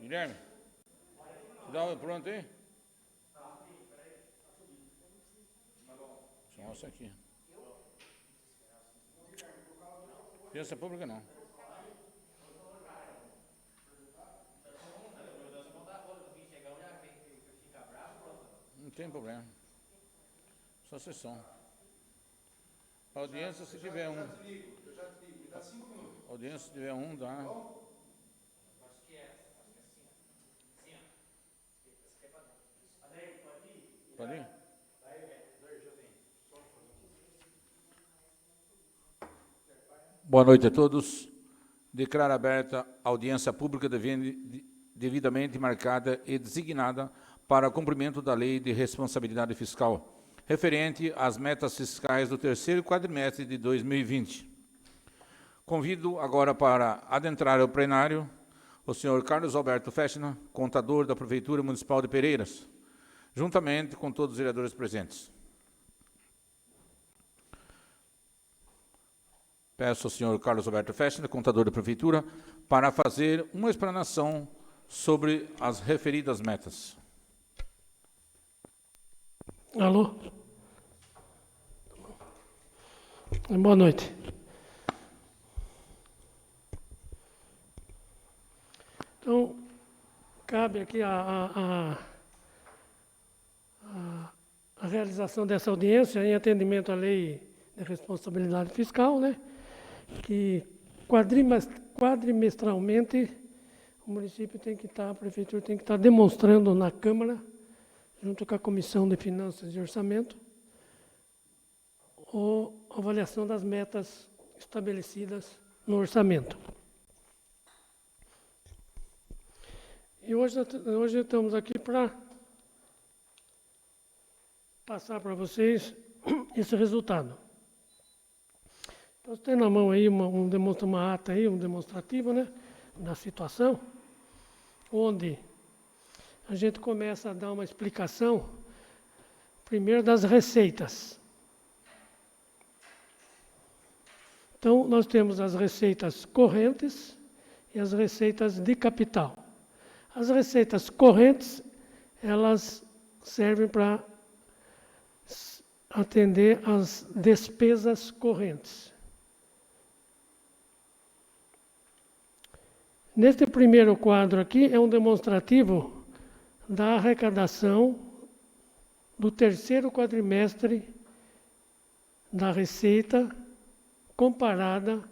Guilherme, você dá pronto aí? Deixa eu mostrar aqui. Finança pública não. Não tem problema. Só sessão. Audiência se tiver um. Audiência se tiver um, dá. Pode ir? Boa noite a todos. Declaro aberta a audiência pública devidamente marcada e designada para cumprimento da Lei de Responsabilidade Fiscal, referente às metas fiscais do terceiro quadrimestre de 2020. Convido agora para adentrar o plenário o senhor Carlos Alberto Fechner, contador da Prefeitura Municipal de Pereiras, juntamente com todos os vereadores presentes. Peço ao senhor Carlos Alberto Fechner, contador da Prefeitura, para fazer uma explanação sobre as referidas metas. Alô? Boa noite. Então, cabe aqui a realização dessa audiência em atendimento à Lei de Responsabilidade Fiscal, né? Que quadrimestralmente o município tem que estar, a Prefeitura tem que estar demonstrando na Câmara, junto com a Comissão de Finanças e Orçamento, a avaliação das metas estabelecidas no orçamento. E hoje estamos aqui para passar para vocês esse resultado. Então, você tem na mão aí uma ata aí, um demonstrativo, né, da situação, onde a gente começa a dar uma explicação, primeiro das receitas. Então, nós temos as receitas correntes e as receitas de capital. As receitas correntes, elas servem para atender às despesas correntes. Neste primeiro quadro aqui é um demonstrativo da arrecadação do terceiro quadrimestre da receita comparada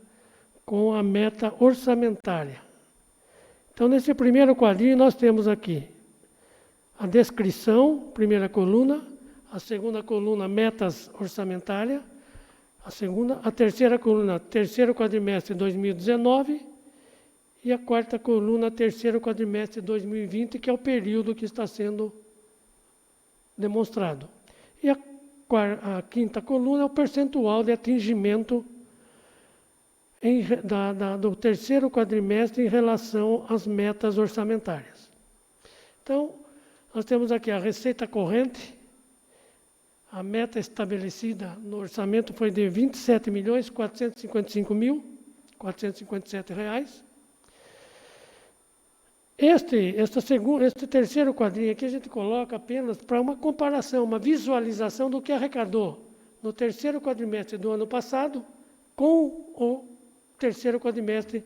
com a meta orçamentária. Então, nesse primeiro quadrinho, nós temos aqui a descrição, primeira coluna, a segunda coluna, metas orçamentárias, a terceira coluna, terceiro quadrimestre de 2019, e a quarta coluna, terceiro quadrimestre de 2020, que é o período que está sendo demonstrado. E a quinta coluna é o percentual de atingimento do terceiro quadrimestre em relação às metas orçamentárias. Então, nós temos aqui a receita corrente. A meta estabelecida no orçamento foi de R$ 27.455.457. Este terceiro quadrinho aqui a gente coloca apenas para uma comparação, uma visualização do que arrecadou no terceiro quadrimestre do ano passado com o terceiro quadrimestre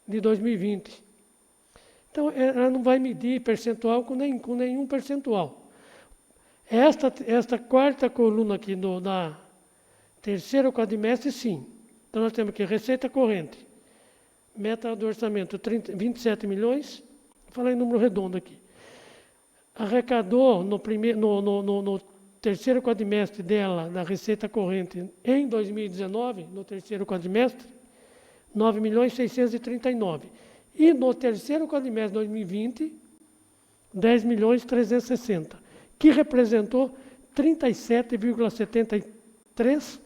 de 2020. Então, ela não vai medir percentual com nenhum percentual. Esta quarta coluna aqui da terceiro quadrimestre, sim. Então, nós temos aqui receita corrente. Meta do orçamento, 27 milhões. Vou falar em número redondo aqui. Arrecadou no terceiro quadrimestre dela, da receita corrente, em 2019, no terceiro quadrimestre, 9.639. E no terceiro quadrimestre de 2020, 10.360, que representou 37,73%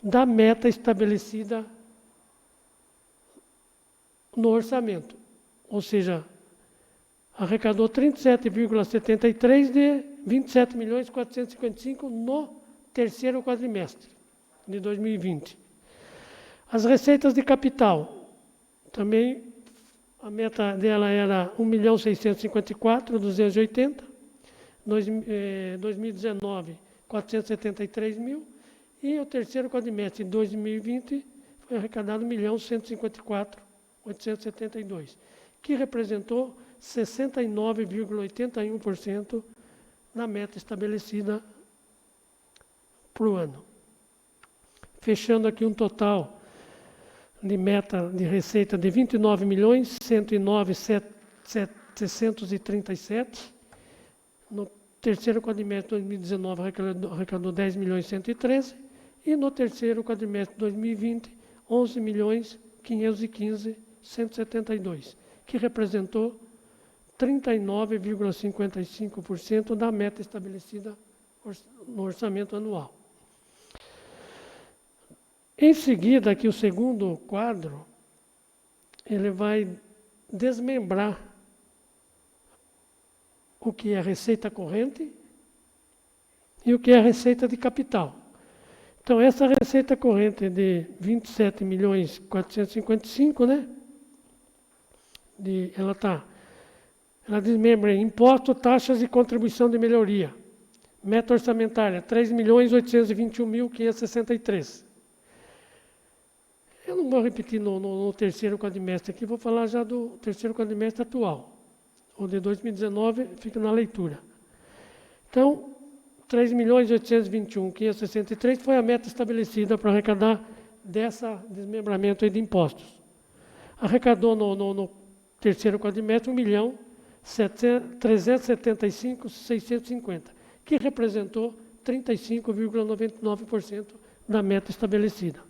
da meta estabelecida no orçamento. Ou seja, arrecadou 37,73% de 27.455 no terceiro quadrimestre de 2020. As receitas de capital também A meta dela era 1.654.280, 2019, 473 mil, e o terceiro quadrimestre de 2020 foi arrecadado 1.154.872, que representou 69,81% da meta estabelecida para o ano. Fechando aqui um total de meta de receita de 29.109.737. No terceiro quadrimestre de 2019 arrecadou 10.113.000 e no terceiro quadrimestre de 2020 11.515.172, que representou 39,55% da meta estabelecida no orçamento anual. Em seguida, aqui o segundo quadro, ele vai desmembrar o que é receita corrente e o que é receita de capital. Então, essa receita corrente de 27.455.000, né? Ela desmembra em imposto, taxas e contribuição de melhoria. Meta orçamentária, 3.821.563. Eu não vou repetir no terceiro quadrimestre aqui, vou falar já do terceiro quadrimestre atual. O de 2019 fica na leitura. Então, 3.821.563 foi a meta estabelecida para arrecadar dessa desmembramento aí de impostos. Arrecadou no terceiro quadrimestre 1.375.650, que representou 35,99% da meta estabelecida.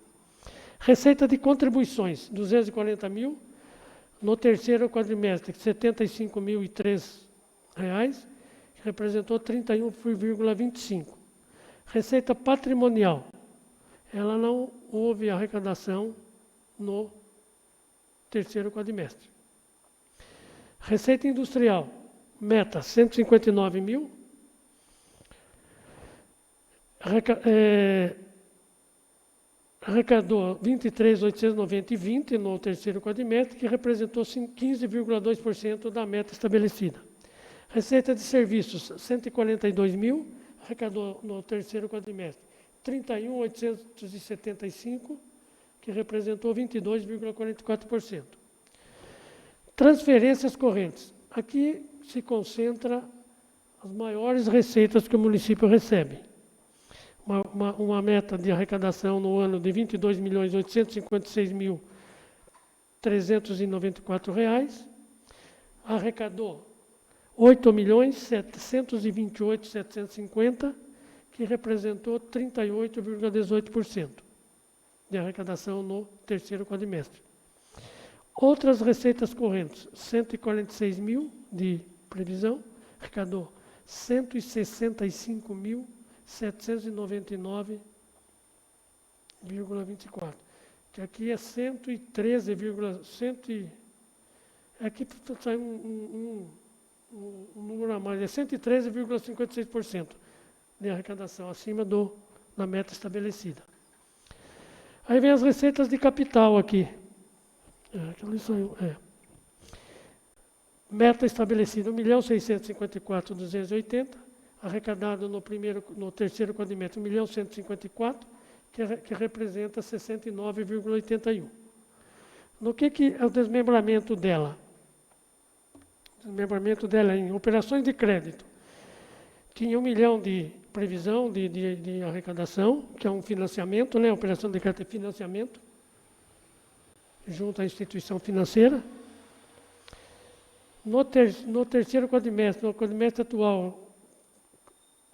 Receita de contribuições, 240 mil. No terceiro quadrimestre, R$ 75.003, que representou 31,25%. Receita patrimonial, ela não houve arrecadação no terceiro quadrimestre. Receita industrial, meta 159 mil. Arrecadou 23.890,20 no terceiro quadrimestre, que representou 15,2% da meta estabelecida. Receita de serviços, 142 mil, arrecadou no terceiro quadrimestre 31.875, que representou 22,44%. Transferências correntes. Aqui se concentra as maiores receitas que o município recebe. Uma meta de arrecadação no ano de R$ 22.856.394. Arrecadou R$ 8.728.750, que representou 38,18% de arrecadação no terceiro quadrimestre. Outras receitas correntes, 146 mil de previsão, arrecadou 165.799,24, que aqui é 113, aqui sai um número a mais, é 113,56% de arrecadação, acima da meta estabelecida. Aí vem as receitas de capital aqui. Meta estabelecida, 1.654.280, arrecadado no terceiro quadrimestre, 1.154, que representa 69,81. No que é o desmembramento dela? O desmembramento dela em operações de crédito. Tinha 1 milhão de previsão de arrecadação, que é um financiamento, né? Operação de crédito é financiamento, junto à instituição financeira. No terceiro quadrimestre, no quadrimestre atual,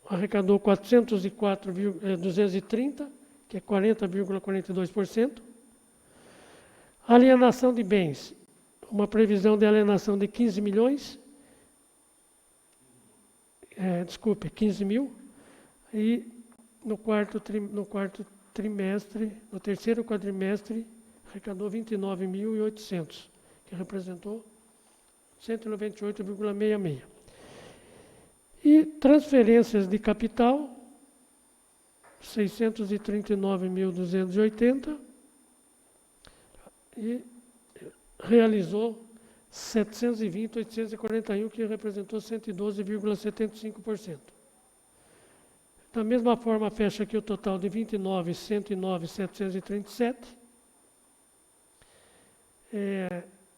arrecadou 404.230, que é 40,42%. Alienação de bens, uma previsão de alienação de 15 milhões, 15 mil, e no terceiro quadrimestre, arrecadou 29.800, que representou 198,66. E transferências de capital, 639.280, e realizou 720.841, que representou 112,75%. Da mesma forma, fecha aqui o total de 29.109.737.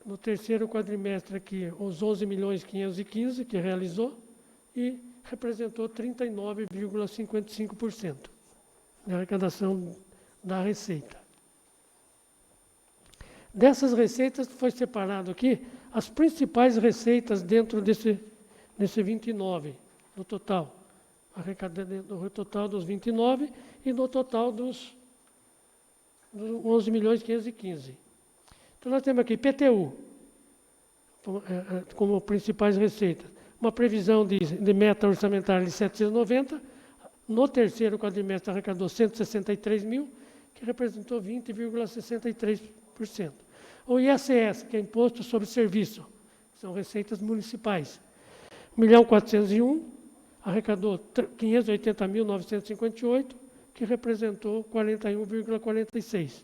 No terceiro quadrimestre aqui, os 11.515.000 que realizou e representou 39,55% de arrecadação da receita. Dessas receitas foi separado aqui as principais receitas dentro desse 29, no total. No total dos 29 e no total dos 11.515.000. Então, nós temos aqui PTU, como principais receitas. Uma previsão de meta orçamentária de 790, no terceiro quadrimestre arrecadou 163.000, que representou 20,63%. O ISS, que é Imposto sobre Serviço, são receitas municipais. 1.401.000, arrecadou 580.958, que representou 41,46%.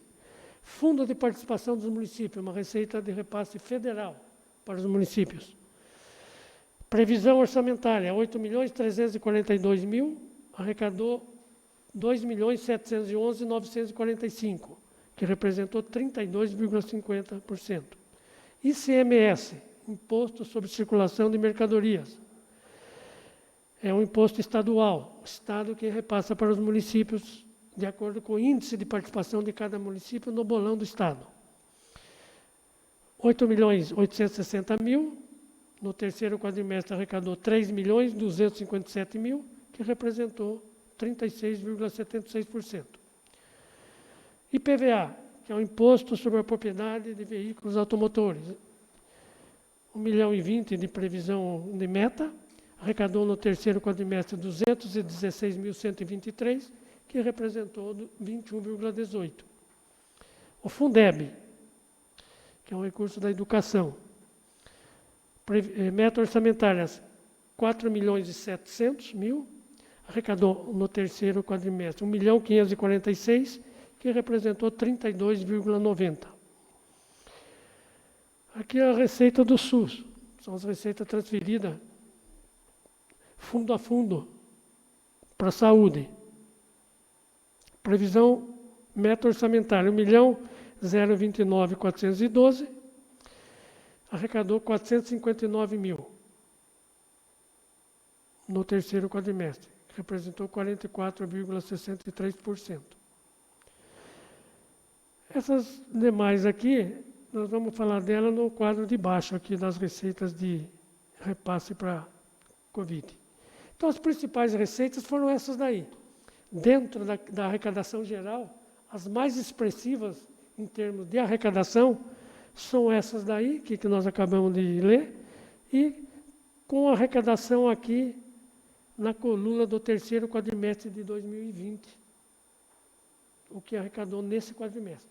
Fundo de Participação dos Municípios, uma receita de repasse federal para os municípios. Previsão orçamentária, 8.342.000, arrecadou 2.711.945, que representou 32,50%. ICMS, Imposto sobre Circulação de Mercadorias. É um imposto estadual, o Estado que repassa para os municípios de acordo com o índice de participação de cada município no bolão do Estado. 8.860.000, no terceiro quadrimestre arrecadou 3.257.000, que representou 36,76%. IPVA, que é o Imposto sobre a Propriedade de Veículos Automotores. 1.020.000 de previsão de meta, arrecadou no terceiro quadrimestre 216.123, que representou 21,18%. O Fundeb, que é um recurso da educação. Meta orçamentária, 4.700.000, arrecadou no terceiro quadrimestre 1.546.000, que representou 32,90%. Aqui é a receita do SUS, são as receitas transferidas fundo a fundo para a saúde. Previsão meta orçamentária, 1.029.412, arrecadou 459.000 no terceiro quadrimestre, representou 44,63%. Essas demais aqui, nós vamos falar dela no quadro de baixo aqui das receitas de repasse para Covid. Então, as principais receitas foram essas daí. Dentro da arrecadação geral, as mais expressivas em termos de arrecadação são essas daí, que nós acabamos de ler, e com a arrecadação aqui na coluna do terceiro quadrimestre de 2020, o que arrecadou nesse quadrimestre.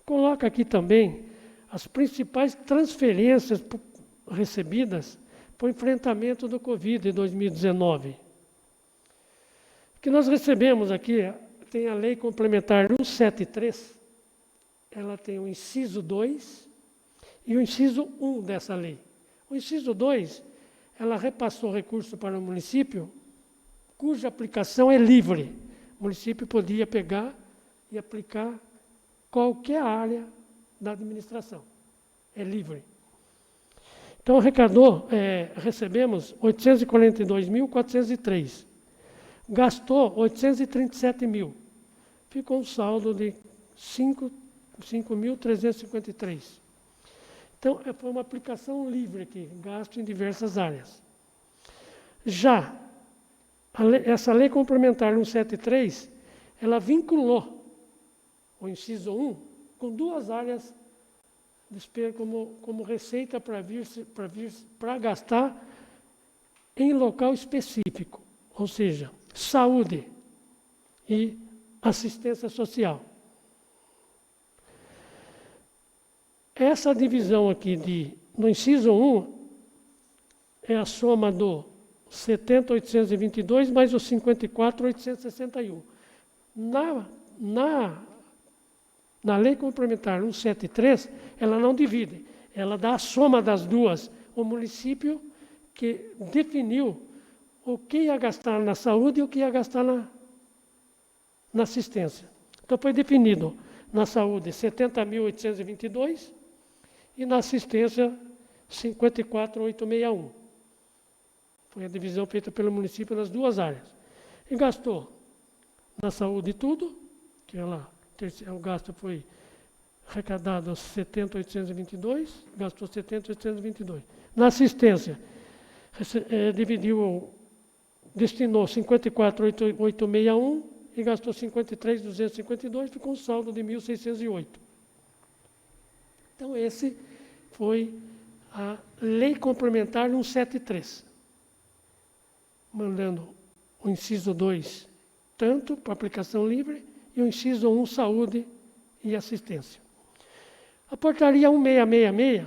Coloca aqui também as principais transferências recebidas para o enfrentamento do Covid em 2019. O que nós recebemos aqui, tem a Lei Complementar 173, ela tem o inciso 2 e o inciso 1 dessa lei. O inciso 2, ela repassou recurso para o município, cuja aplicação é livre. O município podia pegar e aplicar qualquer área da administração. É livre. Então, recebemos 842.403. Gastou 837.000. Ficou um saldo de 5.353. Então, foi uma aplicação livre aqui, gasto em diversas áreas. Já, essa Lei Complementar 173, ela vinculou o inciso 1 com duas áreas como receita para gastar em local específico, ou seja, saúde e assistência social. Essa divisão aqui no inciso 1 é a soma do 70.822 mais os 54.861. Na Na Lei Complementar 173, ela não divide, ela dá a soma das duas. O município que definiu o que ia gastar na saúde e o que ia gastar na assistência. Então, foi definido na saúde 70.822 e na assistência 54.861. Foi a divisão feita pelo município nas duas áreas. E gastou na saúde tudo, que o gasto foi arrecadado aos 70.822, gastou 70.822. Na assistência, destinou 54.861 e gastou 53.252, ficou um saldo de 1.608. Então, esse foi a Lei Complementar 173, mandando o inciso 2, tanto para aplicação livre, e o inciso 1, saúde e assistência. A portaria 1666,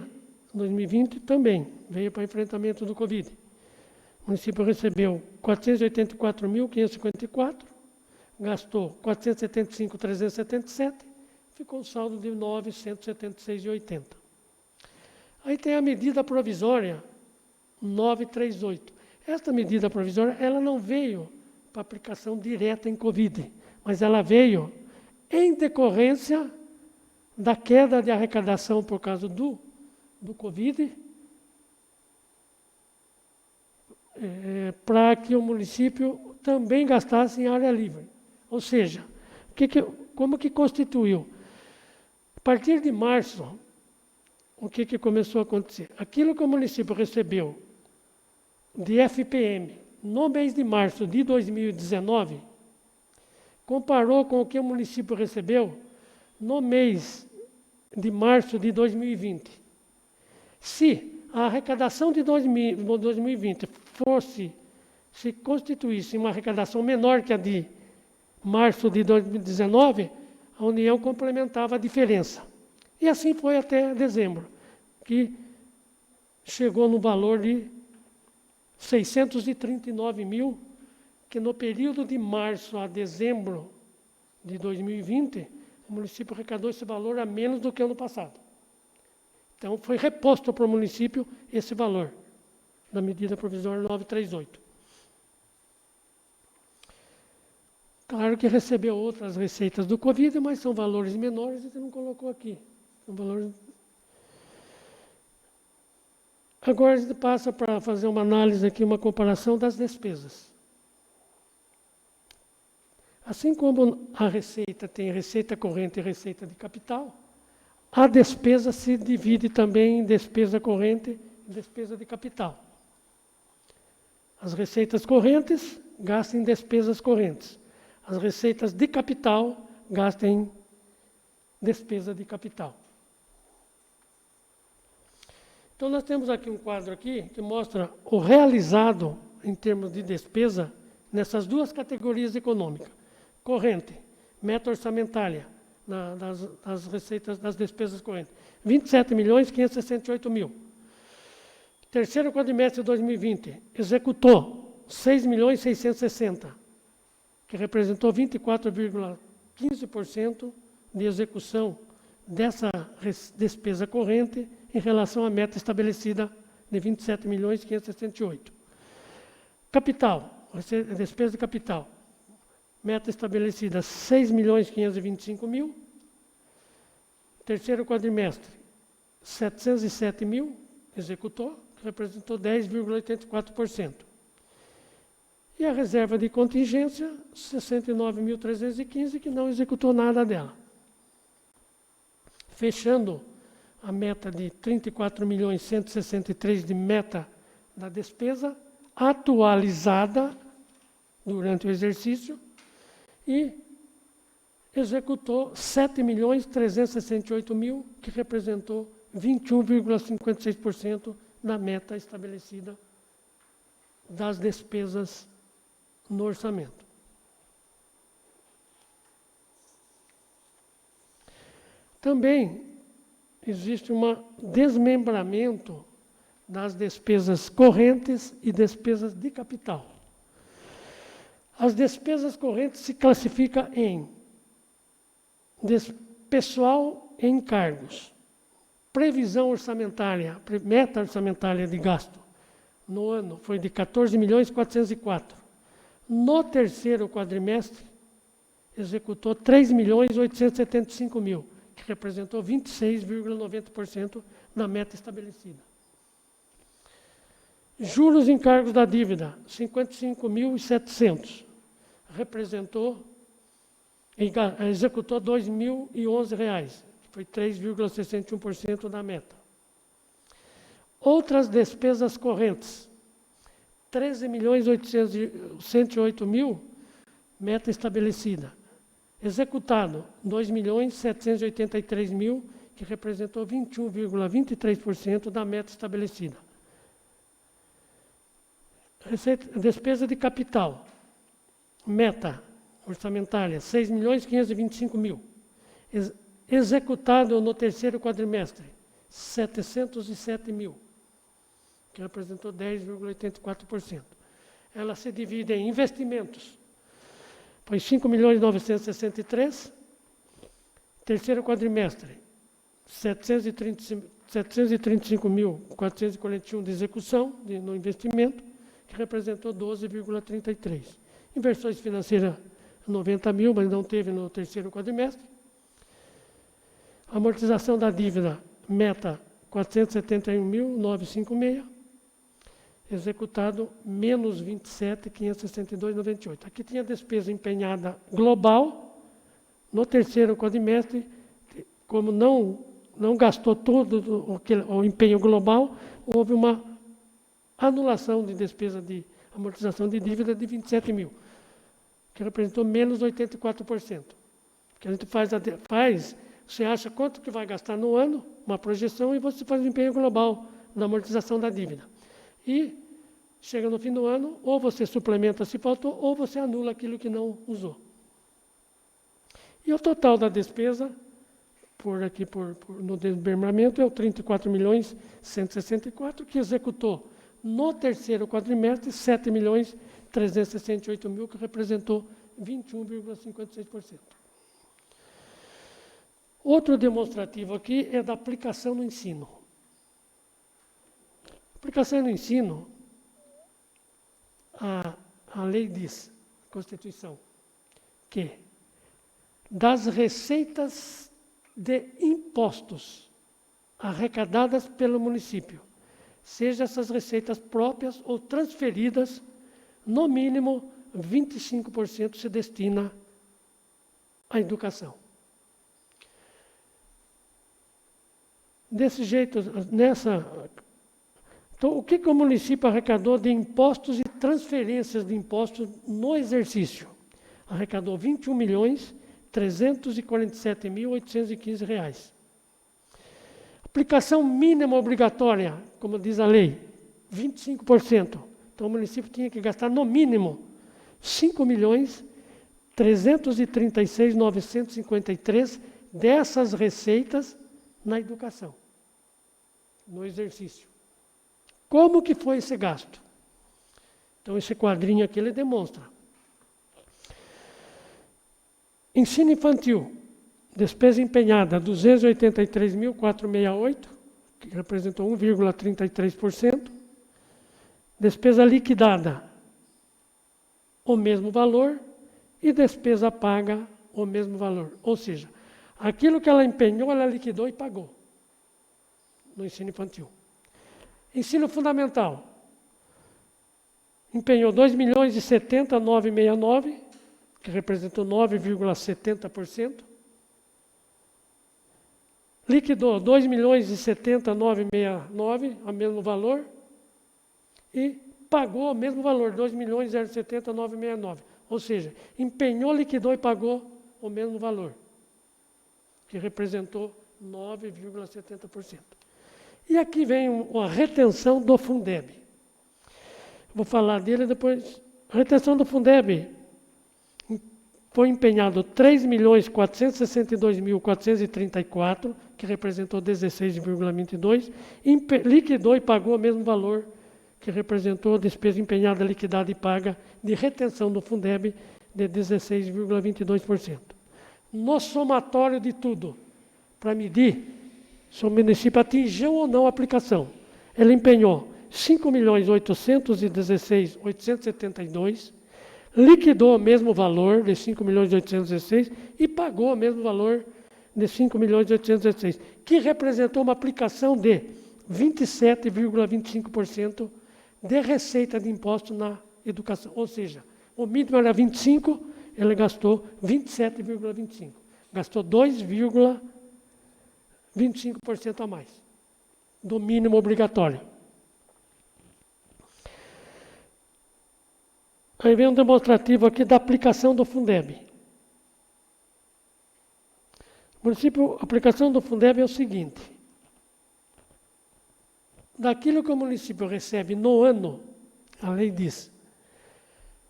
2020, também veio para enfrentamento do Covid. O município recebeu 484.554, gastou 475.377, ficou um saldo de 976,80. Aí tem a medida provisória 938. Esta medida provisória, ela não veio para aplicação direta em Covid, mas ela veio em decorrência da queda de arrecadação por causa do Covid, para que o município também gastasse em área livre. Ou seja, como que constituiu? A partir de março, o que começou a acontecer? Aquilo que o município recebeu de FPM no mês de março de 2019, comparou com o que o município recebeu no mês de março de 2020. Se a arrecadação de 2020 se constituísse uma arrecadação menor que a de março de 2019, a União complementava a diferença. E assim foi até dezembro, que chegou no valor de 639 mil, que no período de março a dezembro de 2020, o município arrecadou esse valor a menos do que ano passado. Então, foi reposto para o município esse valor, na medida provisória 938. Claro que recebeu outras receitas do Covid, mas são valores menores, a gente não colocou aqui. São valores... Agora a gente passa para fazer uma análise aqui, uma comparação das despesas. Assim como a receita tem receita corrente e receita de capital, a despesa se divide também em despesa corrente e despesa de capital. As receitas correntes gastam em despesas correntes. As receitas de capital gastam em despesa de capital. Então, nós temos aqui um quadro aqui que mostra o realizado em termos de despesa nessas duas categorias econômicas. Corrente, meta orçamentária, das receitas, das despesas correntes. 27.568.000. Terceiro quadrimestre de 2020, executou 6.660.000, que representou 24,15% de execução dessa despesa corrente em relação à meta estabelecida de 27.568.000. Capital, despesa de capital. Meta estabelecida 6.525.000. Terceiro quadrimestre, 707.000, executou, que representou 10,84%. E a reserva de contingência, 69.315, que não executou nada dela. Fechando a meta de 34.163 de meta da despesa, atualizada durante o exercício, e executou 7.368.000, que representou 21,56% da meta estabelecida das despesas no orçamento. Também existe um desmembramento das despesas correntes e despesas de capital. As despesas correntes se classificam em pessoal e encargos. Previsão orçamentária, meta orçamentária de gasto no ano foi de 14.404. No terceiro quadrimestre, executou 3.875.000, que representou 26,90% da meta estabelecida. Juros e encargos da dívida, 55.700, executou R$ 2.011, que foi 3,61% da meta. Outras despesas correntes, 13.808.000, meta estabelecida. Executado, 2.783.000, que representou 21,23% da meta estabelecida. Despesa de capital, meta orçamentária, 6.525.000. Executado no terceiro quadrimestre, 707.000, que representou 10,84%. Ela se divide em investimentos, foi 5.963, terceiro quadrimestre, 735.441 de execução no investimento, que representou 12,33%. Inversões financeiras, 90.000, mas não teve no terceiro quadrimestre. Amortização da dívida, meta, 471.956. Executado, menos 27.562,98. Aqui tinha despesa empenhada global. No terceiro quadrimestre, como não gastou todo o empenho global, houve uma anulação de despesa de amortização de dívida de 27.000, que representou menos 84%. Que a gente faz, você acha quanto que vai gastar no ano, uma projeção, e você faz o empenho global da amortização da dívida. E chega no fim do ano, ou você suplementa se faltou, ou você anula aquilo que não usou. E o total da despesa, no desmembramento, é o 34.164.000, que executou no terceiro quadrimestre, 7.368.000, que representou 21,56%. Outro demonstrativo aqui é da aplicação no ensino. Aplicação no ensino, a lei diz, a Constituição, que das receitas de impostos arrecadadas pelo município, seja essas receitas próprias ou transferidas, no mínimo 25% se destina à educação. Desse jeito, então, o que o município arrecadou de impostos e transferências de impostos no exercício? Arrecadou R$ 21.347.815. Aplicação mínima obrigatória, como diz a lei, 25%. Então, o município tinha que gastar, no mínimo, R$ 5.336.953 dessas receitas na educação, no exercício. Como que foi esse gasto? Então, esse quadrinho aqui ele demonstra. Ensino infantil, despesa empenhada, 283.468, que representou 1,33%. Despesa liquidada, o mesmo valor, e despesa paga, o mesmo valor. Ou seja, aquilo que ela empenhou, ela liquidou e pagou no ensino infantil. Ensino fundamental, empenhou 2.070.969, que representou 9,70%. Liquidou 2.070.969, o mesmo valor, e pagou o mesmo valor, 2.070.969. Ou seja, empenhou, liquidou e pagou o mesmo valor, que representou 9,70%. E aqui vem a retenção do Fundeb. Vou falar dele depois. A retenção do Fundeb foi empenhado 3.462.434, que representou 16,22%, liquidou e pagou o mesmo valor, que representou a despesa empenhada, liquidada e paga de retenção do Fundeb de 16,22%. no somatório de tudo, para medir se o município atingiu ou não a aplicação. Ele empenhou 5.816.872, liquidou o mesmo valor de 5.816 e pagou o mesmo valor de 5.816, que representou uma aplicação de 27,25% de receita de imposto na educação. Ou seja, o mínimo era 25%, ele gastou 27,25%. Gastou 2,25% a mais do mínimo obrigatório. Aí vem um demonstrativo aqui da aplicação do Fundeb. A aplicação do Fundeb é o seguinte: daquilo que o município recebe no ano, a lei diz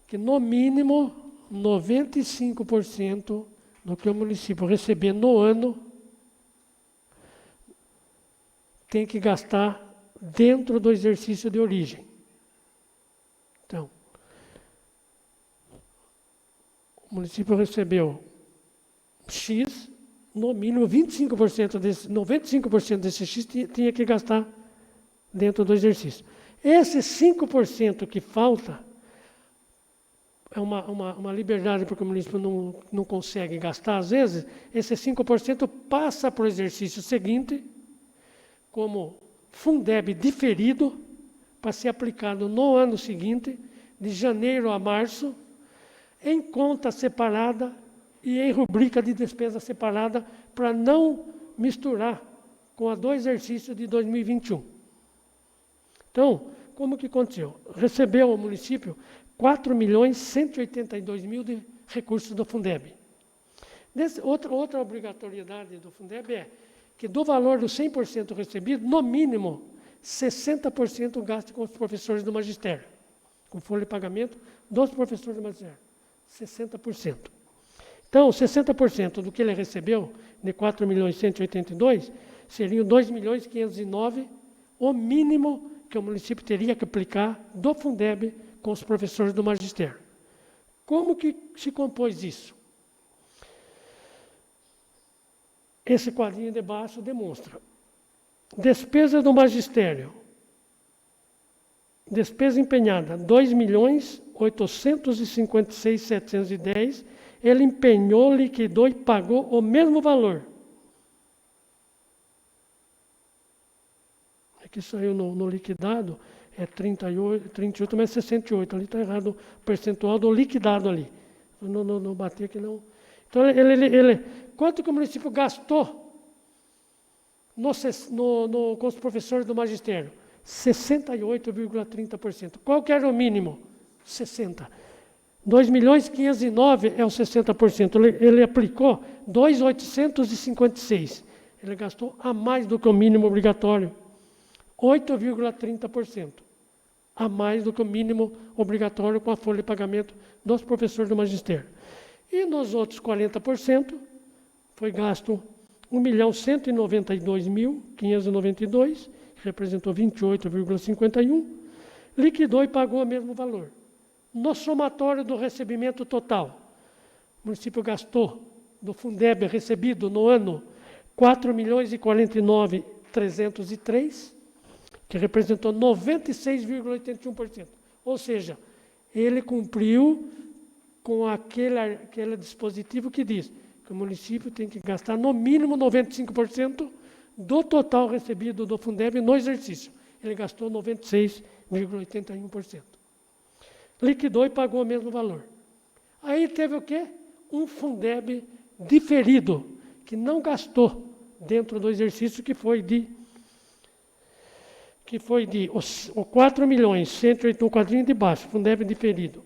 que no mínimo 95% do que o município receber no ano tem que gastar dentro do exercício de origem. Então, o município recebeu X, no mínimo 95% desse X tinha que gastar dentro do exercício. Esse 5% que falta é uma liberdade, porque o município não consegue gastar, às vezes, esse 5% passa para o exercício seguinte, como Fundeb diferido, para ser aplicado no ano seguinte, de janeiro a março, em conta separada e em rubrica de despesa separada, para não misturar com a do exercício de 2021. Então, como que aconteceu? Recebeu o município 4.182.000 de recursos do Fundeb. Outra obrigatoriedade do Fundeb é que do valor do 100% recebido, no mínimo, 60% gasto com os professores do magistério, com folha de pagamento dos professores do magistério. 60%. Então, 60% do que ele recebeu, de 4.182.000, seriam 2.509.000, o mínimo que o município teria que aplicar do Fundeb com os professores do magistério. Como que se compôs isso? Esse quadrinho de baixo demonstra. Despesa do magistério. Despesa empenhada, 2.856.710. Ele empenhou, liquidou e pagou o mesmo valor. Aqui saiu no liquidado, é 38, mas 68. Ali está errado o percentual do liquidado ali. Não bati aqui não. Então, quanto que o município gastou com os professores do magistério? 68,30%. Qual que era o mínimo? 60%. 2.509.000 é o 60%. Ele aplicou 2.856. Ele gastou a mais do que o mínimo obrigatório. 8,30%. A mais do que o mínimo obrigatório com a folha de pagamento dos professores do magistério. E nos outros 40%, foi gasto 1.192.592, que representou 28,51%, liquidou e pagou o mesmo valor. No somatório do recebimento total, o município gastou do Fundeb recebido no ano 4.049.303, que representou 96,81%. Ou seja, ele cumpriu com aquele dispositivo que diz que o município tem que gastar no mínimo 95% do total recebido do Fundeb no exercício. Ele gastou 96,81%. Liquidou e pagou o mesmo valor. Aí teve o quê? Um Fundeb diferido, que não gastou dentro do exercício, que foi de o 4.108.000, no quadrinho de baixo, Fundeb diferido.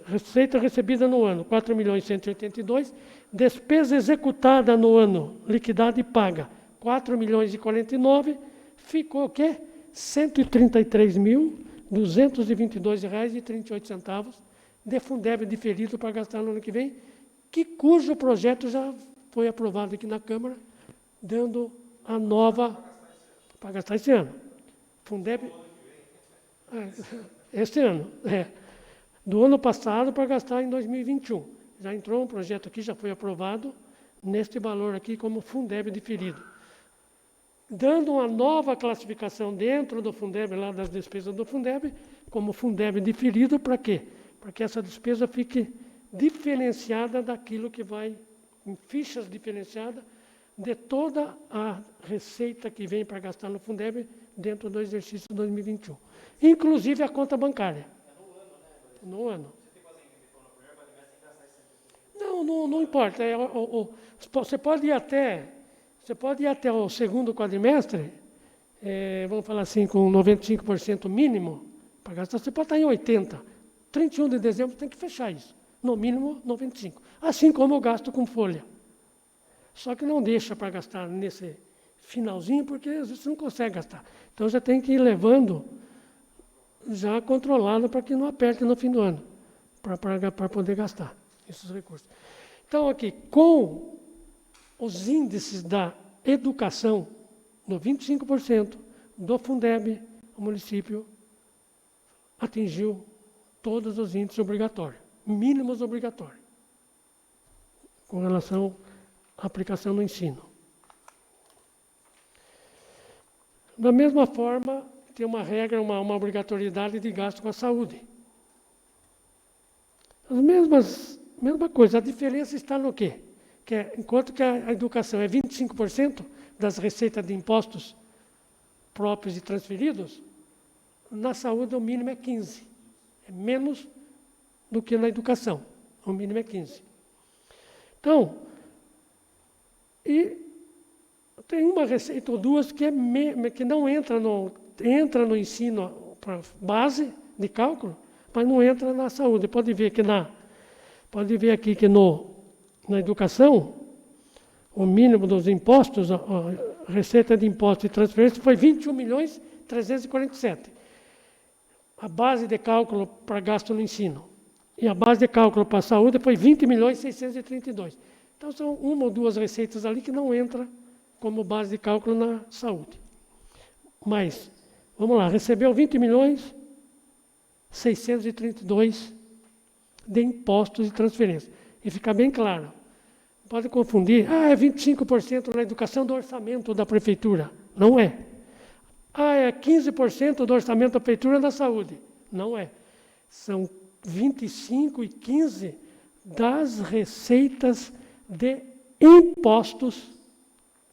Receita recebida no ano, 4.182.000. Despesa executada no ano, liquidada e paga, 4.049.000. Ficou o quê? R$ 133.222,38 de Fundeb diferido para gastar no ano que vem, cujo projeto já foi aprovado aqui na Câmara, dando a nova para gastar esse ano. Fundeb esse ano, do ano passado para gastar em 2021. já entrou um projeto aqui, já foi aprovado, neste valor aqui como Fundeb diferido. Dando uma nova classificação dentro do Fundeb, lá das despesas do Fundeb, como Fundeb diferido, para quê? Para que essa despesa fique diferenciada daquilo que vai, em fichas diferenciadas, de toda a receita que vem para gastar no Fundeb dentro do exercício 2021. Inclusive a conta bancária. No ano. Não importa. Você pode ir até o segundo quadrimestre, vamos falar assim, com 95% mínimo para gastar, você pode estar em 80%. 31 de dezembro tem que fechar isso. No mínimo 95%. Assim como eu gasto com folha. Só que não deixa para gastar nesse finalzinho, porque às vezes você não consegue gastar. Então já tem que ir levando, já controlado, para que não aperte no fim do ano, para poder gastar esses recursos. Então aqui, com os índices da educação, no 25% do Fundeb, o município atingiu todos os índices obrigatórios, mínimos obrigatórios, com relação à aplicação no ensino. Da mesma forma, tem uma regra, uma obrigatoriedade de gasto com a saúde. Mesma coisa, a diferença está no quê? Enquanto que a educação é 25% das receitas de impostos próprios e transferidos, na saúde o mínimo é 15%. É menos do que na educação. O mínimo é 15%. Então, e tem uma receita ou duas que não entra no ensino para base de cálculo, mas não entra na saúde. Pode ver aqui que na educação, o mínimo dos impostos, a receita de impostos e transferência foi 21.347. A base de cálculo para gasto no ensino. E a base de cálculo para a saúde foi 20.632. Então, são uma ou duas receitas ali que não entra como base de cálculo na saúde. Mas, vamos lá, recebeu 20.632 de impostos e transferências. E fica bem claro, pode confundir, é 25% na educação do orçamento da prefeitura. Não é. É 15% do orçamento da prefeitura na saúde. Não é. São 25 e 15 das receitas de impostos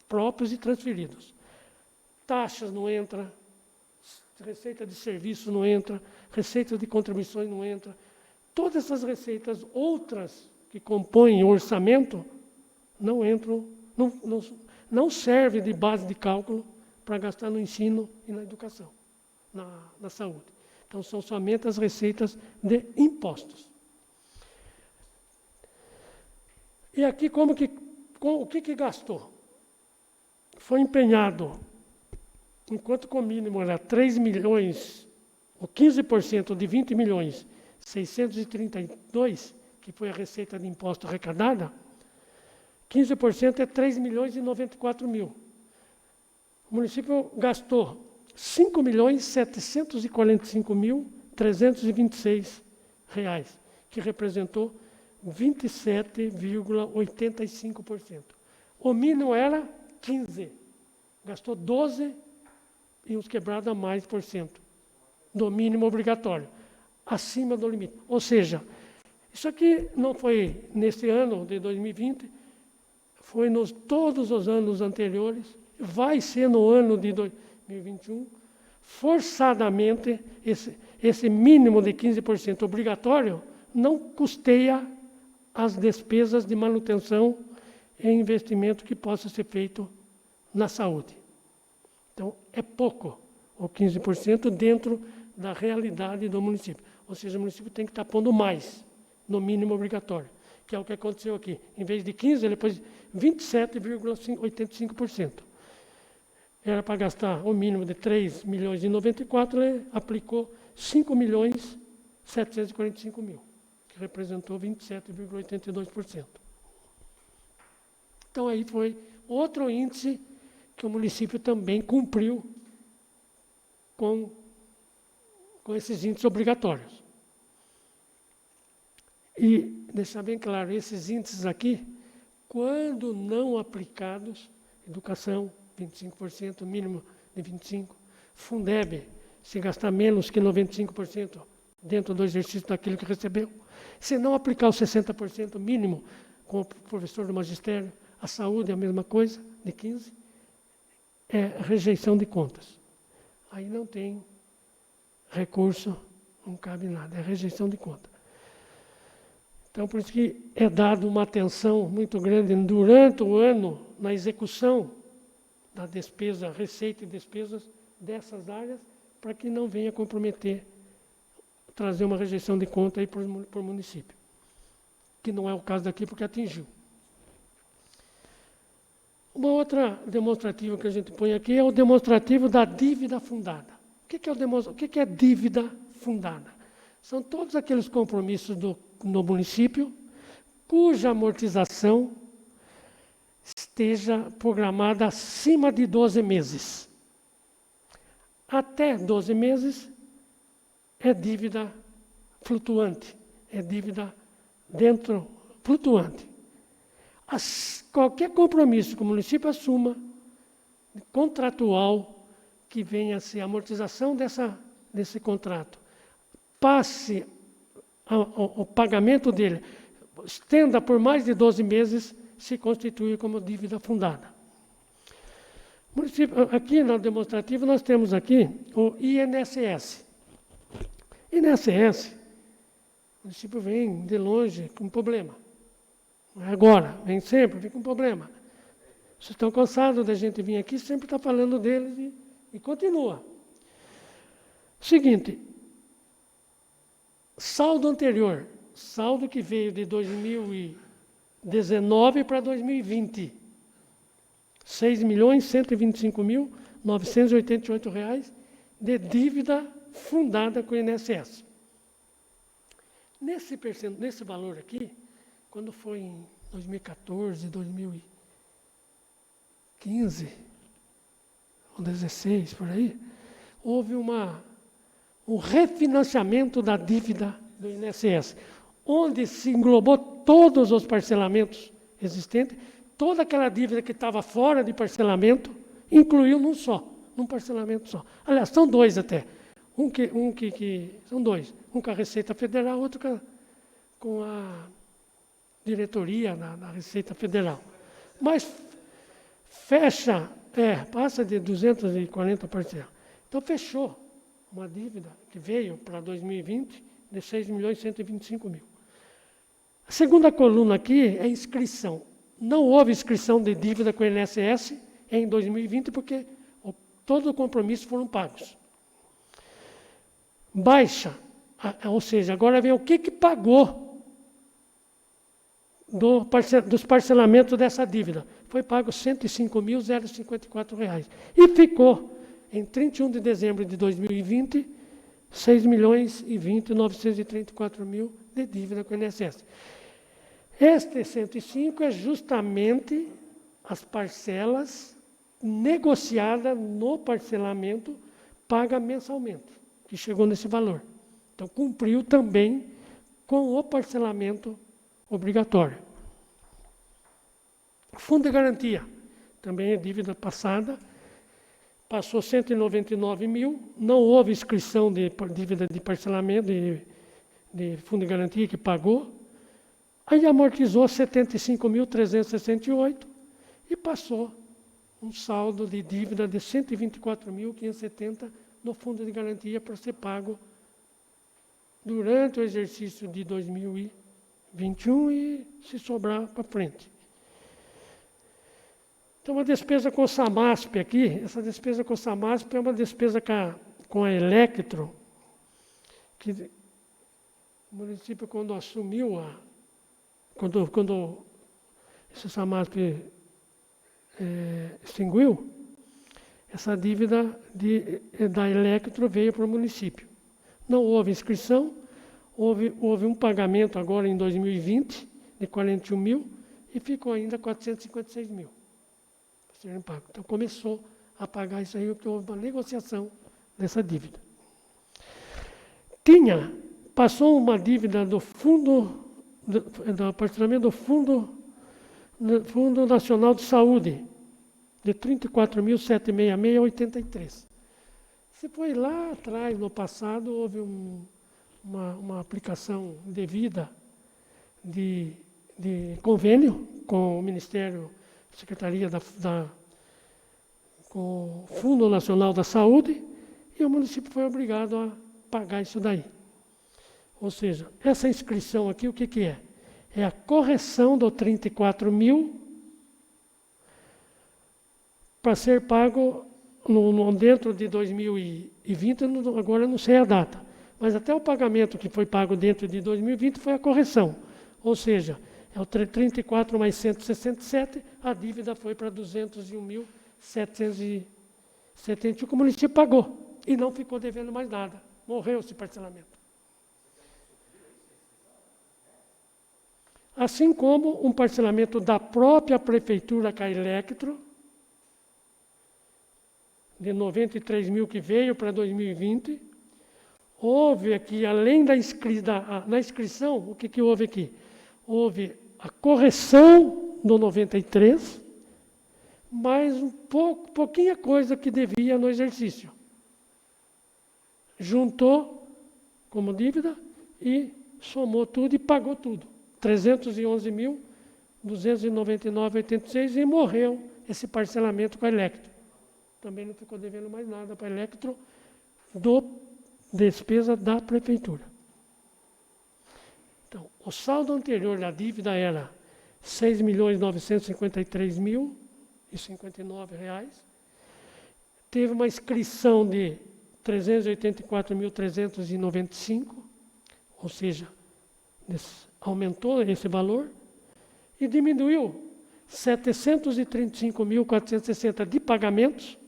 próprios e transferidos. Taxas não entra, receita de serviço não entra, receita de contribuições não entra. Todas essas receitas outras que compõem o orçamento não entram, não servem de base de cálculo para gastar no ensino e na educação, na saúde. Então, são somente as receitas de impostos. E aqui, o que gastou? Foi empenhado, enquanto que o mínimo era 3 milhões, ou 15% de 20.632, que foi a receita de imposto arrecadada, 15% é 3.094.000. O município gastou 5.745.326 reais, que representou 27,85%. O mínimo era 15%, gastou 12% e uns quebrados a mais por cento do mínimo obrigatório, acima do limite. Ou seja, isso aqui não foi nesse ano de 2020, foi todos os anos anteriores, vai ser no ano de 2021, forçadamente, esse mínimo de 15% obrigatório não custeia as despesas de manutenção e investimento que possa ser feito na saúde. Então, é pouco, ou 15% dentro da realidade do município. Ou seja, o município tem que estar pondo mais no mínimo obrigatório, que é o que aconteceu aqui. Em vez de 15%, ele pôs 27,85%. Era para gastar o mínimo de 3.094.000, ele aplicou 5.745.000, que representou 27,82%. Então, aí foi outro índice que o município também cumpriu com esses índices obrigatórios. E deixar bem claro, esses índices aqui, quando não aplicados, educação, 25%, mínimo de 25%, Fundeb, se gastar menos que 95% dentro do exercício daquilo que recebeu, se não aplicar o 60% mínimo com o professor do magistério, a saúde é a mesma coisa, de 15%, é rejeição de contas. Aí não tem recurso, não cabe nada, é rejeição de conta. Então, por isso que é dado uma atenção muito grande durante o ano na execução da despesa, receita e despesas dessas áreas, para que não venha comprometer, trazer uma rejeição de conta aí por município. Que não é o caso daqui, porque atingiu. Uma outra demonstrativa que a gente põe aqui é o demonstrativo da dívida fundada. O que é dívida fundada? São todos aqueles compromissos no município cuja amortização esteja programada acima de 12 meses. Até 12 meses é dívida flutuante, é dívida flutuante. Qualquer compromisso que o município assuma, contratual, que venha a ser a amortização desse contrato, passe o pagamento dele, estenda por mais de 12 meses, se constitui como dívida fundada. Aqui no demonstrativo nós temos aqui o INSS. INSS, o município vem de longe com problema. Agora, vem sempre, vem com problema. Vocês estão cansados da gente vir aqui, sempre está falando deles e continua. Seguinte, saldo anterior, saldo que veio de 2019 para 2020, R$ 6.125.988 de dívida fundada com o INSS. Nesse valor aqui, quando foi em 2014, 2015, ou 2016, por aí, houve um refinanciamento da dívida do INSS, onde se englobou todos os parcelamentos existentes, toda aquela dívida que estava fora de parcelamento, incluiu num parcelamento só. Aliás, são dois até. São dois. Um com a Receita Federal, outro com a diretoria da Receita Federal. Mas passa de 240 parcelas. Então, fechou uma dívida que veio para 2020 de 6.125.000. A segunda coluna aqui é inscrição. Não houve inscrição de dívida com o INSS em 2020, porque todos os compromissos foram pagos. Baixa, ou seja, agora vem o que pagou dos parcelamentos dessa dívida. Foi pago R$ 105.054. E ficou, em 31 de dezembro de 2020, R$ 6.020.934 de dívida com o INSS. Este 105 é justamente as parcelas negociadas no parcelamento, paga mensalmente, que chegou nesse valor. Então, cumpriu também com o parcelamento obrigatório. Fundo de garantia, também é dívida passada, passou 199.000, não houve inscrição de dívida de parcelamento, de fundo de garantia que pagou, aí amortizou 75.368 e passou um saldo de dívida de 124.570 no fundo de garantia para ser pago durante o exercício de 2021 e se sobrar para frente. Então, a despesa com o SAMASP aqui, essa despesa com o SAMASP é uma despesa com a Electro, que o município, quando assumiu quando esse SAMASP extinguiu, essa dívida da Electro veio para o município. Não houve inscrição, houve um pagamento agora em 2020 de 41.000 e ficou ainda 456.000. Então começou a pagar isso aí, porque houve uma negociação dessa dívida. Passou uma dívida do fundo do parcelamento do Fundo Nacional de Saúde, de 34.766,83. Se foi lá atrás, no passado, houve uma aplicação devida de convênio com o Ministério, Secretaria com o Fundo Nacional da Saúde, e o município foi obrigado a pagar isso daí. Ou seja, essa inscrição aqui, o que é? É a correção do 34.000 para ser pago dentro de 2020, agora eu não sei a data. Mas até o pagamento que foi pago dentro de 2020 foi a correção. Ou seja, é o 34 mais 167, a dívida foi para 201.771 que o município pagou. E não ficou devendo mais nada. Morreu esse parcelamento. Assim como um parcelamento da própria Prefeitura com a Electro, de 93 mil que veio para 2020, houve aqui, além da inscrição, o que houve aqui? Houve a correção do 93, mais pouquinha coisa que devia no exercício. Juntou como dívida e somou tudo e pagou tudo. 311.299,86 e morreu esse parcelamento com a Electro. Também não ficou devendo mais nada para a Electro despesa da Prefeitura. Então, o saldo anterior da dívida era R$ 6.953.059. Teve uma inscrição de R$ 384.395, ou seja, aumentou esse valor, e diminuiu R$ 735.460 de pagamentos,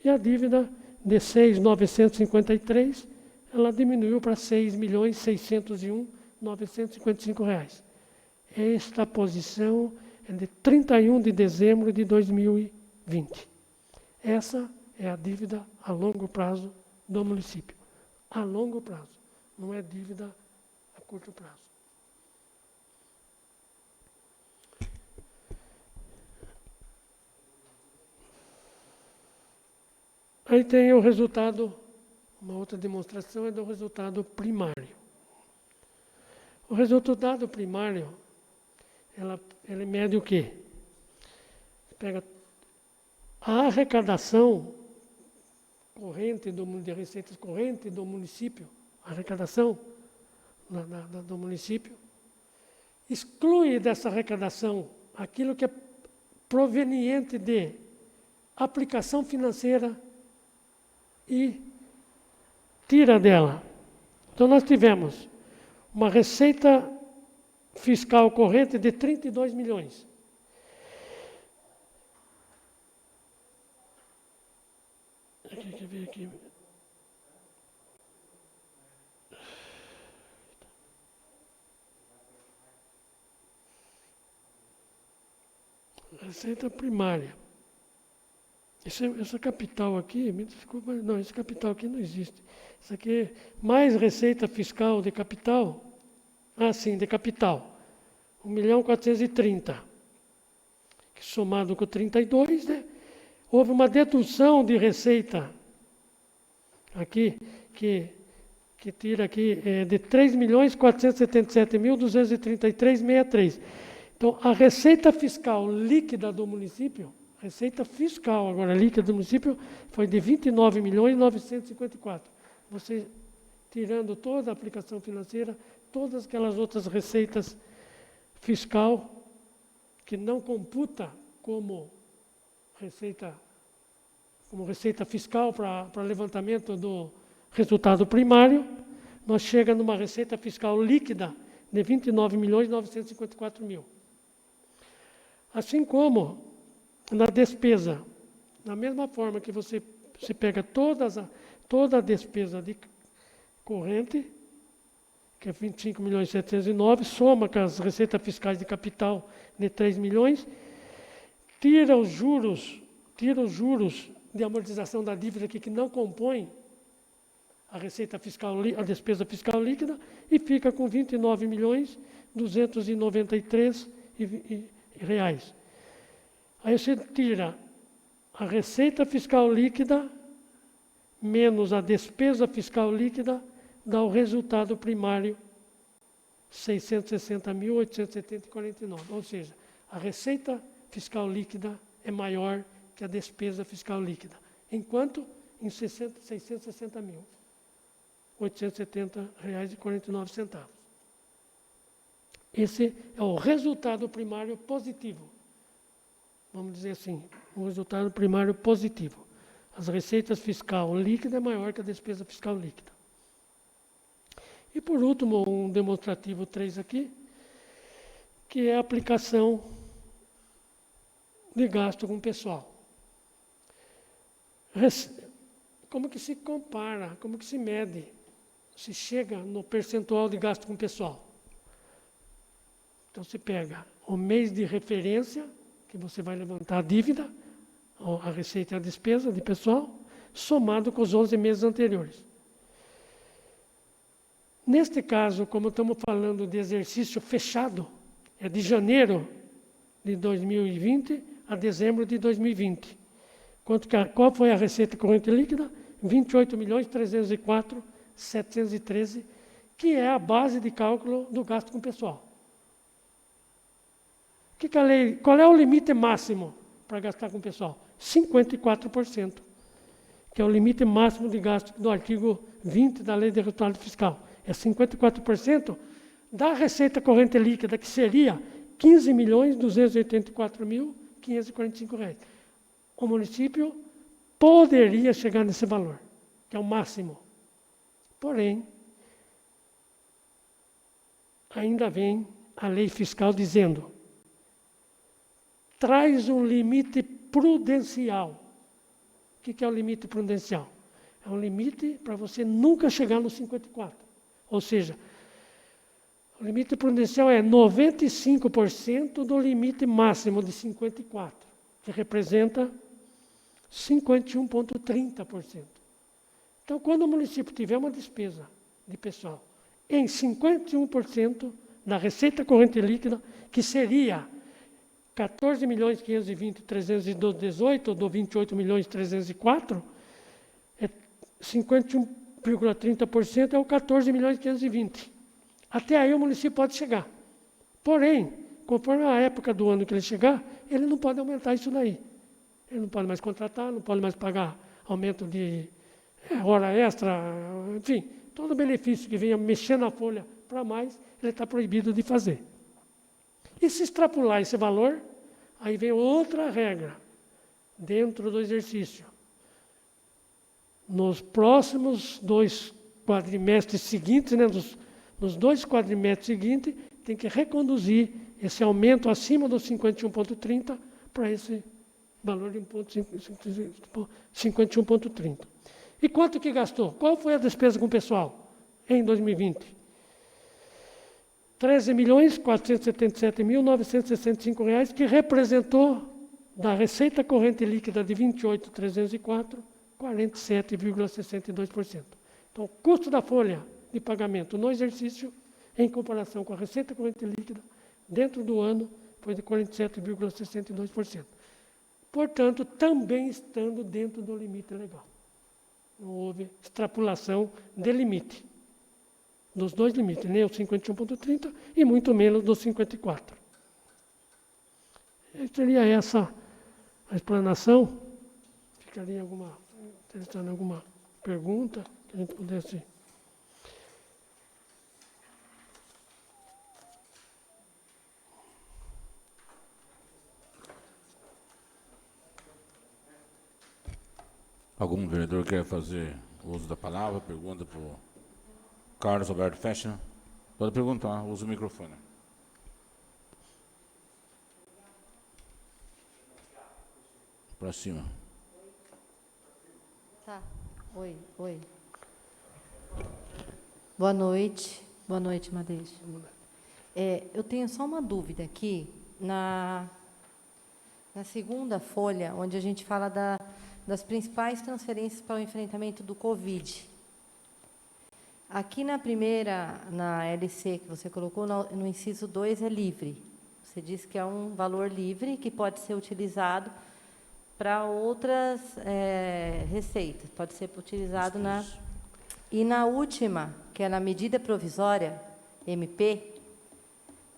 e a dívida de R$ 6.953, ela diminuiu para R$ 6.601.955. Esta posição é de 31 de dezembro de 2020. Essa é a dívida a longo prazo do município. A longo prazo, não é dívida a curto prazo. Aí tem o resultado, uma outra demonstração é do resultado primário. O resultado primário, ele mede o quê? Pega a arrecadação corrente de receitas correntes do município, a arrecadação do município, exclui dessa arrecadação aquilo que é proveniente de aplicação financeira e tira dela. Então, nós tivemos uma receita fiscal corrente de 32 milhões. Quer ver aqui? Receita primária. Essa capital aqui, me desculpa, não, esse capital aqui não existe. Isso aqui é mais receita fiscal de capital. Ah, sim, de capital. 1.430.000. Que somado com 32, né? Houve uma dedução de receita aqui, que tira aqui de 3.477.233,63. Então, a receita fiscal líquida do município, receita fiscal agora líquida do município, foi de 29.954.000. Você, tirando toda a aplicação financeira, todas aquelas outras receitas fiscal, que não computa como receita fiscal para levantamento do resultado primário, nós chegamos numa receita fiscal líquida de 29.954.000. Assim como na despesa, da mesma forma que você pega toda a despesa de corrente, que é 25.709.000, soma com as receitas fiscais de capital de 3 milhões, tira os juros de amortização da dívida aqui, que não compõe a receita fiscal, a despesa fiscal líquida, e fica com 29.293 reais. Aí você tira a receita fiscal líquida menos a despesa fiscal líquida, dá o resultado primário 660.870,49. Ou seja, a receita fiscal líquida é maior que a despesa fiscal líquida. Enquanto em 660.870,49 reais. Esse é o resultado primário positivo. Vamos dizer assim, o resultado primário positivo. As receitas fiscal líquida é maior que a despesa fiscal líquida. E por último, um demonstrativo 3 aqui, que é a aplicação de gasto com pessoal. Como que se compara, como que se mede, se chega no percentual de gasto com pessoal? Então você pega o mês de referência, que você vai levantar a dívida, a receita e a despesa de pessoal, somado com os 11 meses anteriores. Neste caso, como estamos falando de exercício fechado, é de janeiro de 2020 a dezembro de 2020. Qual foi a receita corrente líquida? 28.304.713, que é a base de cálculo do gasto com pessoal. Qual é o limite máximo para gastar com pessoal? 54%, que é o limite máximo de gasto do artigo 20 da Lei de Resultado Fiscal. É 54% da receita corrente líquida, que seria R$ 15.284.545. O município poderia chegar nesse valor, que é o máximo. Porém, ainda vem a lei fiscal dizendo: traz um limite prudencial. O que é o limite prudencial? É um limite para você nunca chegar no 54%. Ou seja, o limite prudencial é 95% do limite máximo de 54%, que representa 51,30%. Então, quando o município tiver uma despesa de pessoal em 51% da receita corrente líquida, que seria 14.520.318, do 28.304, 51,30% é o 14.520. Até aí o município pode chegar. Porém, conforme a época do ano que ele chegar, ele não pode aumentar isso daí. Ele não pode mais contratar, não pode mais pagar aumento de hora extra, enfim, todo benefício que venha mexer na folha para mais, ele está proibido de fazer. E se extrapolar esse valor, aí vem outra regra dentro do exercício. Nos próximos 2 quadrimestres seguintes, né, nos 2 quadrimestres seguintes, tem que reconduzir esse aumento acima dos 51,30 para esse valor de 51,30. E quanto que gastou? Qual foi a despesa com o pessoal em 2020? R$ 13.477.965, que representou da receita corrente líquida de 28.304, 47,62%. Então, o custo da folha de pagamento no exercício, em comparação com a receita corrente líquida, dentro do ano, foi de 47,62%. Portanto, também estando dentro do limite legal. Não houve extrapolação de limite. Dos 2 limites, nem o 51,30 e muito menos dos 54. Seria essa a explanação. Ficaria interessando alguma pergunta que a gente pudesse... Algum vereador quer fazer uso da palavra? Pergunta para o Carlos Alberto Fecha. Pode perguntar, usa o microfone. Para cima. Tá. Oi. Boa noite, Madeixa. Eu tenho só uma dúvida aqui, na segunda folha, onde a gente fala das principais transferências para o enfrentamento do Covid. Aqui na primeira, na LC que você colocou, no inciso 2 é livre. Você disse que é um valor livre que pode ser utilizado para outras receitas. Pode ser utilizado na... E na última, que é na medida provisória, MP,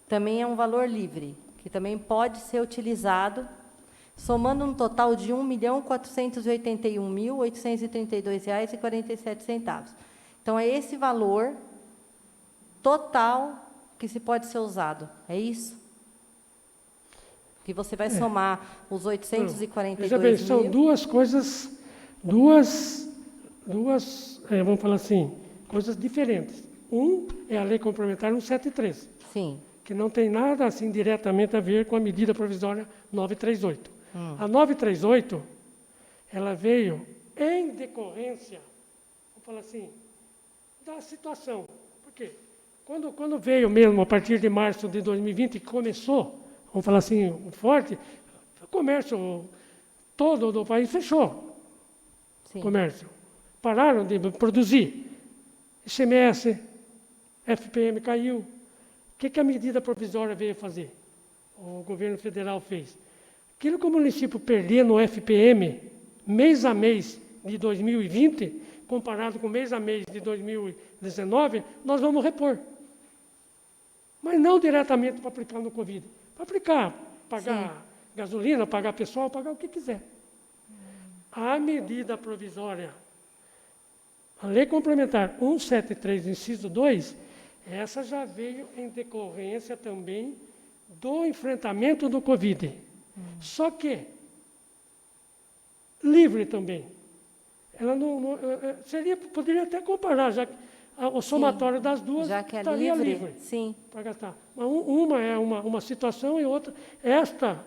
também é um valor livre, que também pode ser utilizado, somando um total de R$ 1.481.832,47. Então, é esse valor total que se pode ser usado. É isso? Que você vai somar os 842 Veja bem, são mil... duas coisas, vamos falar assim, coisas diferentes. Um é a Lei Complementar 173, Sim. que não tem nada assim diretamente a ver com a medida provisória 938. A 938, ela veio em decorrência, vamos falar assim, da situação. Por quê? Quando veio mesmo, a partir de março de 2020, que começou, vamos falar assim, forte, o comércio todo do país fechou. Sim. Comércio. Pararam de produzir. ICMS, FPM caiu. O que a medida provisória veio fazer? O governo federal fez. Aquilo que o município perdia no FPM, mês a mês de 2020, comparado com mês a mês de 2019, nós vamos repor. Mas não diretamente para aplicar no Covid. Para aplicar, pagar gasolina, pagar pessoal, pagar o que quiser. A medida provisória, a Lei Complementar 173, inciso 2, essa já veio em decorrência também do enfrentamento do Covid. Só que, livre também. Ela poderia até comparar, já que o somatório das duas já que é estaria livre sim. para gastar. Mas uma é uma situação e outra, esta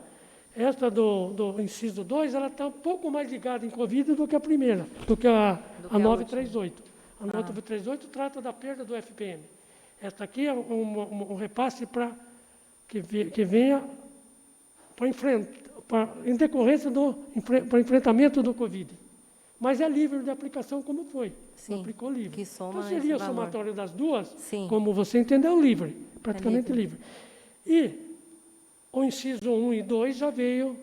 do inciso 2, ela está um pouco mais ligada em Covid do que a primeira, do que a 938. A 938 trata da perda do FPM. Esta aqui é um repasse para que venha em decorrência para enfrentamento do Covid. Mas é livre de aplicação como foi. Sim, aplicou livre. que soma Então seria o esse valor. somatório das duas, Sim. como você entendeu, livre, praticamente livre. livre. E o inciso 1 e 2 já veio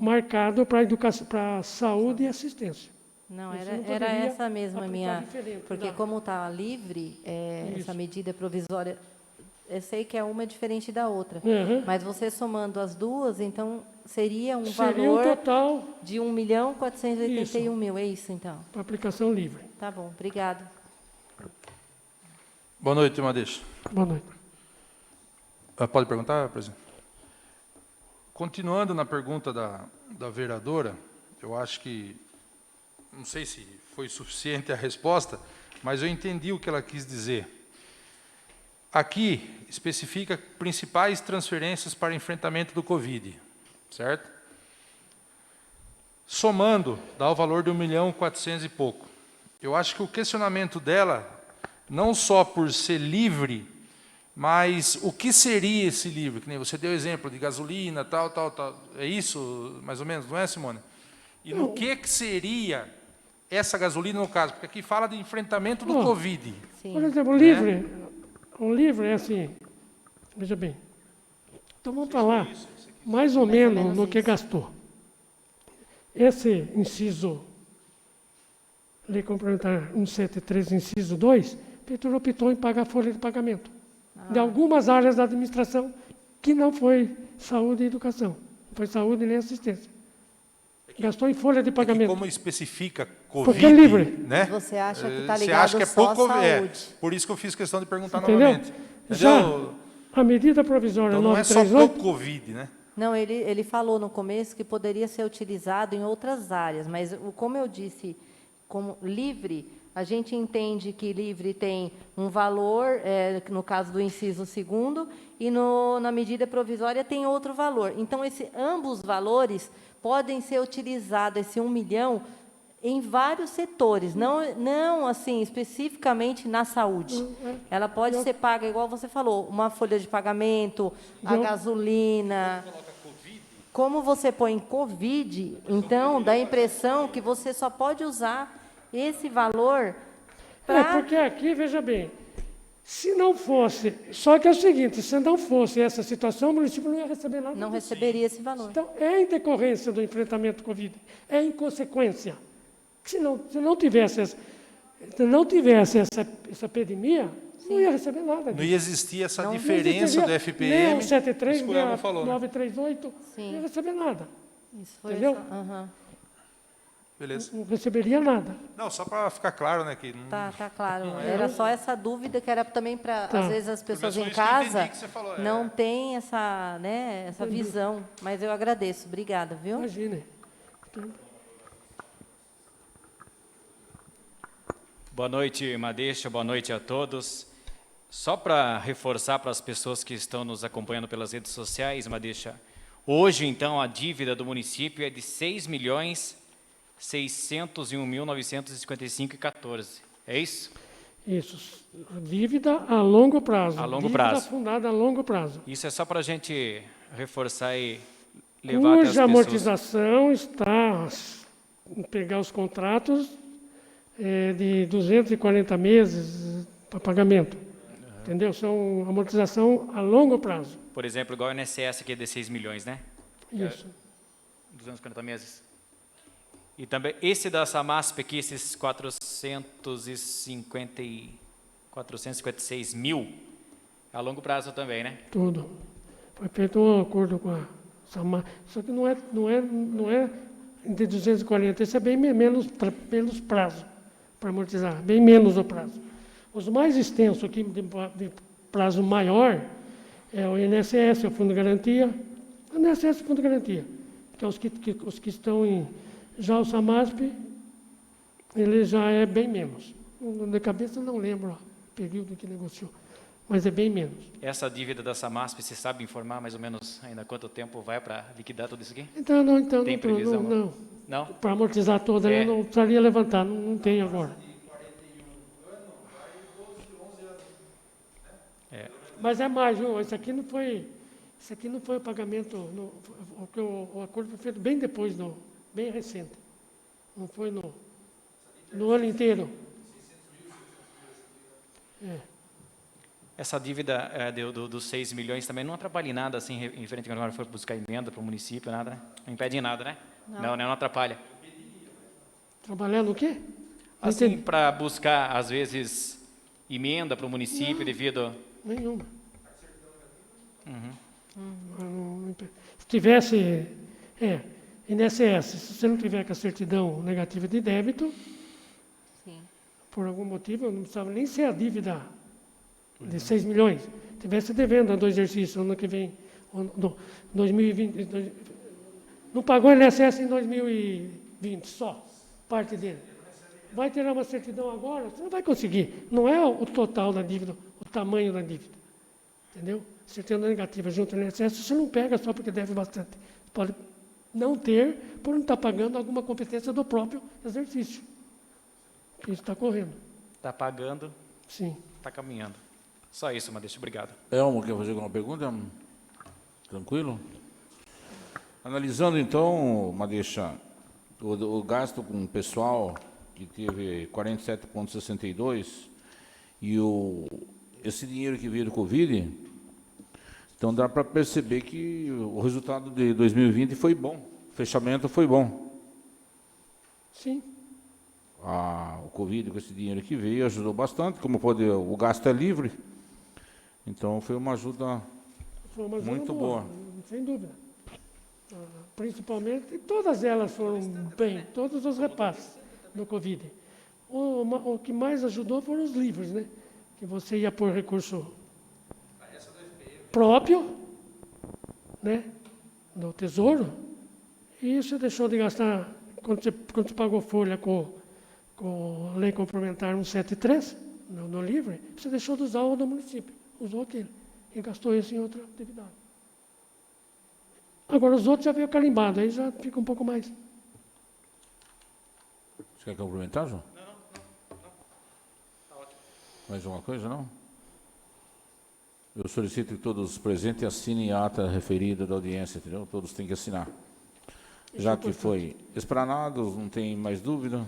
marcado para educação, para saúde e assistência. Não, Isso era poderia essa mesma aplicar minha... diferente, Porque não. como está livre, essa Isso. medida provisória, eu sei que uma é diferente da outra, Uhum. mas você somando as duas, então seria um Seria um valor total de 1.481.000, é isso então? para aplicação livre. Tá bom, obrigada. Boa noite, Madeixa. Boa noite. Pode perguntar, presidente? Continuando na pergunta da vereadora, eu acho que, não sei se foi suficiente a resposta, mas eu entendi o que ela quis dizer. Aqui especifica principais transferências para enfrentamento do Covid, certo? Somando, dá o valor de 1.400.000 e pouco. Eu acho que o questionamento dela, não só por ser livre, mas o que seria esse livre? Que nem você deu exemplo de gasolina, tal. É isso, mais ou menos, não é, Simone? E no que seria essa gasolina no caso? Porque aqui fala de enfrentamento do Covid. Sim. Por exemplo, o livre é assim, veja bem. Então vamos falar mais ou menos no que gastou. Esse inciso, Lei Complementar 173, inciso 2, a Prefeitura optou em pagar a folha de pagamento de algumas áreas da administração que não foi saúde e educação, não foi saúde nem assistência. Gastou em folha de pagamento. Como especifica Covid, porque é livre. né? Você acha que está Você ligado acha que é só pouco, à saúde? por isso que eu fiz questão de perguntar Entendeu? novamente. Já Entendeu? a medida provisória Então não é só 938, pro Covid, né? Não, ele falou no começo que poderia ser utilizado em outras áreas, mas como eu disse, como livre, a gente entende que livre tem um valor, no caso do inciso 2º, e na medida provisória tem outro valor. Então, ambos valores podem ser utilizados, esse 1 milhão, em vários setores, não assim, especificamente na saúde. Ela pode ser paga, igual você falou, uma folha de pagamento, a gasolina. Como você põe Covid, então dá a impressão que você só pode usar esse valor porque aqui, veja bem, se não fosse, só que é o seguinte, se não fosse essa situação, o município não ia receber nada. Não receberia esse valor. Então, é em decorrência do enfrentamento Covid, é em consequência. Se não tivesse essa epidemia, não ia receber nada. Não ia existir essa Não diferença do Nem FPM. o 73, isso que o nem Elmo a falou, né? 938, Sim. não ia receber nada. Isso foi Entendeu? Aham. Beleza. Não receberia nada. Não, só para ficar claro, né? Que não... Tá claro. Era só essa dúvida que era também para, Tá. às vezes, as pessoas só em isso que eu entendi casa que você falou, não têm essa, né, essa visão. Mas eu agradeço. Obrigada, viu? Imagine. Boa noite, Madeixa. Boa noite a todos. Só para reforçar para as pessoas que estão nos acompanhando pelas redes sociais, Madeixa, hoje, então, a dívida do município é de 6.601.955,14. É isso? Isso. Dívida a longo prazo. A longo Dívida prazo. fundada a longo prazo. Isso é só para a gente reforçar e levar até as Cuja pessoas. amortização está, pegar os contratos, de 240 meses para pagamento. Entendeu? São amortização a longo prazo. Por exemplo, igual o INSS, que é de 6 milhões, né? Isso. 240 meses. E também esse da Samasp aqui, esses 456 mil, a longo prazo também, né? Tudo. Foi feito um acordo com a Samar. Só que não é de 240, esse é bem menos prazo para amortizar, bem menos o prazo. Os mais extensos aqui, de prazo maior, é o INSS, o Fundo de Garantia. O INSS, o Fundo de Garantia, que é os que estão em... Já o Samasp, ele já é bem menos. De cabeça não lembro o período que negociou, mas é bem menos. Essa dívida da Samasp, você sabe informar mais ou menos ainda quanto tempo vai para liquidar tudo isso aqui? Então, Tem previsão? não. Não? Para amortizar toda, eu não precisaria levantar, não tem agora. Mas é mais, viu? Isso aqui não foi o pagamento, o acordo foi feito bem depois, bem recente. Não foi no ano inteiro. Essa dívida dos 6 milhões também não atrapalha em nada, assim, referente quando for buscar emenda para o município, nada, né? Não impede em nada, né? Não atrapalha. Trabalhar no quê? Não Assim, entendi. para buscar, às vezes, emenda para o município devido... Nenhuma. Se tivesse, INSS, se você não tiver com a certidão negativa de débito, Sim. por algum motivo, não precisava nem ser a dívida de 6 milhões. Tivesse devendo do exercício ano que vem, 2020, não pagou INSS em 2020 só, parte dele. Vai tirar uma certidão agora, você não vai conseguir. Não é o total da dívida, o tamanho da dívida. Entendeu? Certidão negativa junto ao INSS, você não pega só porque deve bastante. Pode não ter por não estar pagando alguma competência do próprio exercício. Isso está correndo. Está pagando, Sim. está caminhando. Só isso, Madeixa. Obrigado. Elmo, quer fazer alguma pergunta? Tranquilo? Analisando, então, Madeixa, o gasto com o pessoal, que teve 47,62, e esse dinheiro que veio do Covid, então dá para perceber que o resultado de 2020 foi bom, o fechamento foi bom. Sim. O Covid, com esse dinheiro que veio, ajudou bastante, o gasto é livre, então foi uma ajuda Foi uma ajuda muito boa. Sem dúvida. Principalmente, todas elas foram bem, todos os repasses do Covid. O que mais ajudou foram os livros, né? Que você ia por recurso próprio, né? Do Tesouro, e você deixou de gastar, quando você pagou folha com a Lei Complementar 173, no livre, você deixou de usar o do município, usou aquele, e gastou esse em outra atividade. Agora, os outros já veio carimbado, aí já fica um pouco mais. Você quer complementar, João? Não. Tá ótimo. Mais alguma coisa, não? Eu solicito que todos os presentes assinem a ata referida da audiência, entendeu? Todos têm que assinar. Já que foi explanado, não tem mais dúvida.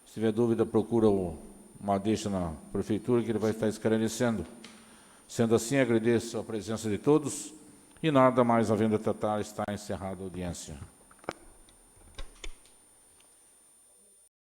Se tiver dúvida, procura o uma deixa na prefeitura que ele vai estar esclarecendo. Sendo assim, agradeço a presença de todos e nada mais havendo a tratar, está encerrada a audiência.